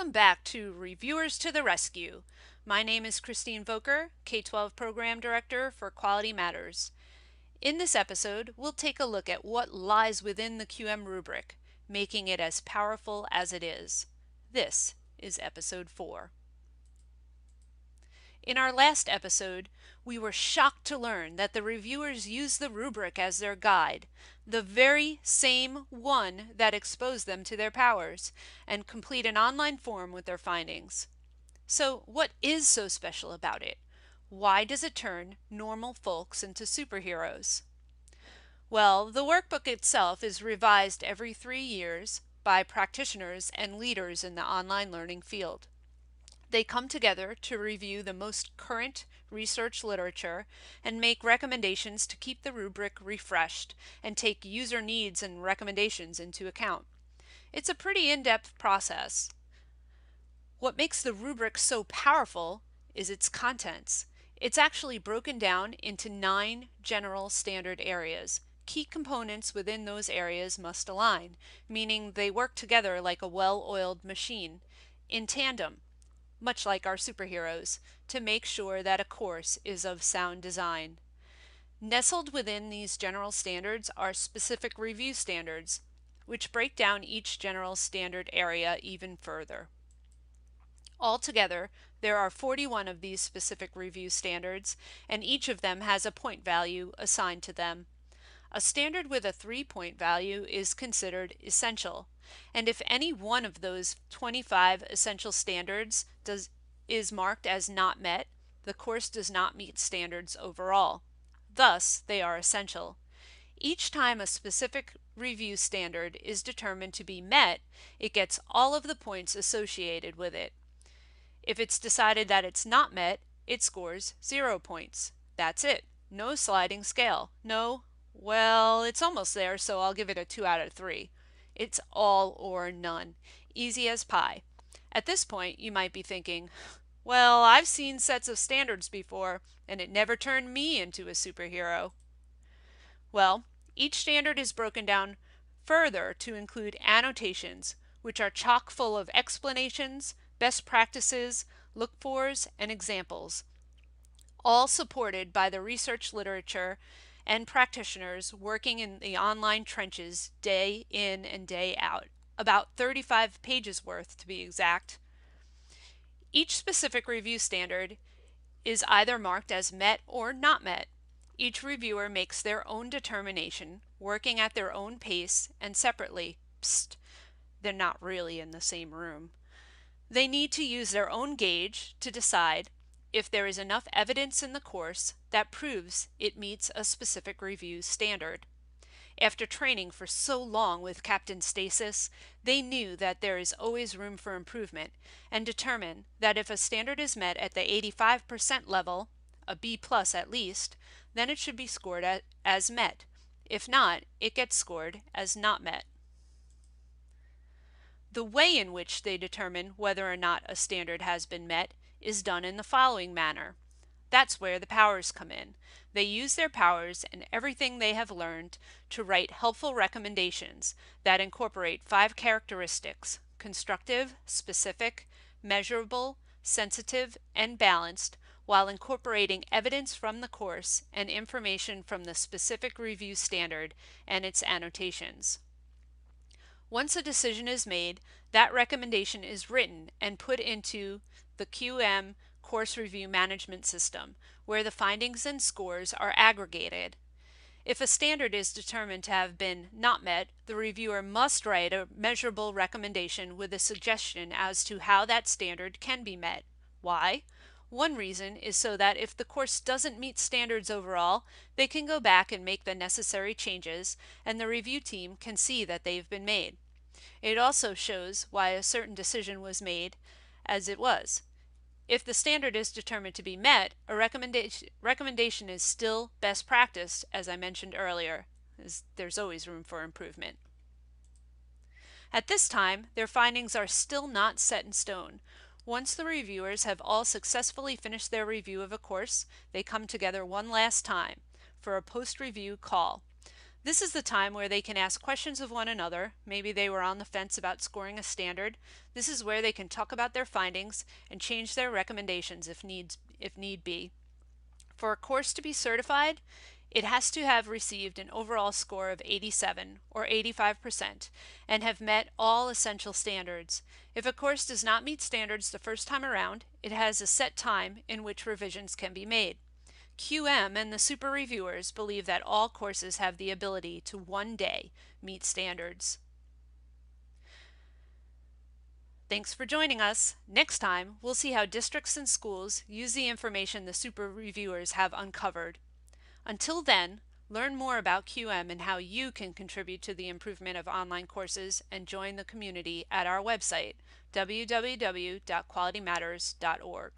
Welcome back to Reviewers to the Rescue. My name is Christine Voelker, K-12 Program Director for Quality Matters. In this episode, we'll take a look at what lies within the QM rubric, making it as powerful as it is. This is episode 4. In our last episode, we were shocked to learn that the reviewers use the rubric as their guide, the very same one that exposed them to their powers, and complete an online form with their findings. So, what is so special about it? Why does it turn normal folks into superheroes? Well, the workbook itself is revised every 3 years by practitioners and leaders in the online learning field. They come together to review the most current research literature and make recommendations to keep the rubric refreshed and take user needs and recommendations into account. It's a pretty in-depth process. What makes the rubric so powerful is its contents. It's actually broken down into 9 general standard areas. Key components within those areas must align, meaning they work together like a well-oiled machine, in tandem, much like our superheroes, to make sure that a course is of sound design. Nestled within these general standards are specific review standards, which break down each general standard area even further. Altogether, there are 41 of these specific review standards, and each of them has a point value assigned to them. A standard with a 3-point value is considered essential, and if any one of those 25 essential standards is marked as not met, the course does not meet standards overall. Thus, they are essential. Each time a specific review standard is determined to be met, it gets all of the points associated with it. If it's decided that it's not met, it scores 0 points. That's it. No sliding scale. No, well, it's almost there, so I'll give it a 2 out of 3. It's all or none. Easy as pie. At this point, you might be thinking, well, I've seen sets of standards before, and it never turned me into a superhero. Well, each standard is broken down further to include annotations, which are chock full of explanations, best practices, look-fors, and examples, all supported by the research literature and practitioners working in the online trenches day in and day out, about 35 pages worth to be exact. Each specific review standard is either marked as met or not met. Each reviewer makes their own determination, working at their own pace and separately. Psst, they're not really in the same room. They need to use their own gauge to decide if there is enough evidence in the course that proves it meets a specific review standard. After training for so long with Captain Stasis, they knew that there is always room for improvement and determined that if a standard is met at the 85% level, a B+ at least, then it should be scored as met. If not, it gets scored as not met. The way in which they determine whether or not a standard has been met is done in the following manner. That's where the powers come in. They use their powers and everything they have learned to write helpful recommendations that incorporate 5 characteristics: constructive, specific, measurable, sensitive, and balanced, while incorporating evidence from the course and information from the specific review standard and its annotations. Once a decision is made, that recommendation is written and put into the QM Course Review Management System, where the findings and scores are aggregated. If a standard is determined to have been not met, the reviewer must write a measurable recommendation with a suggestion as to how that standard can be met. Why? One reason is so that if the course doesn't meet standards overall, they can go back and make the necessary changes, and the review team can see that they've been made. It also shows why a certain decision was made as it was. If the standard is determined to be met, a recommendation is still best practice, as I mentioned earlier, as there's always room for improvement. At this time, their findings are still not set in stone. Once the reviewers have all successfully finished their review of a course, they come together one last time for a post-review call. This is the time where they can ask questions of one another. Maybe they were on the fence about scoring a standard. This is where they can talk about their findings and change their recommendations if need be. For a course to be certified, it has to have received an overall score of 87 or 85% and have met all essential standards. If a course does not meet standards the first time around, it has a set time in which revisions can be made. QM and the super reviewers believe that all courses have the ability to one day meet standards. Thanks for joining us. Next time, we'll see how districts and schools use the information the super reviewers have uncovered. Until then, learn more about QM and how you can contribute to the improvement of online courses and join the community at our website, www.qualitymatters.org.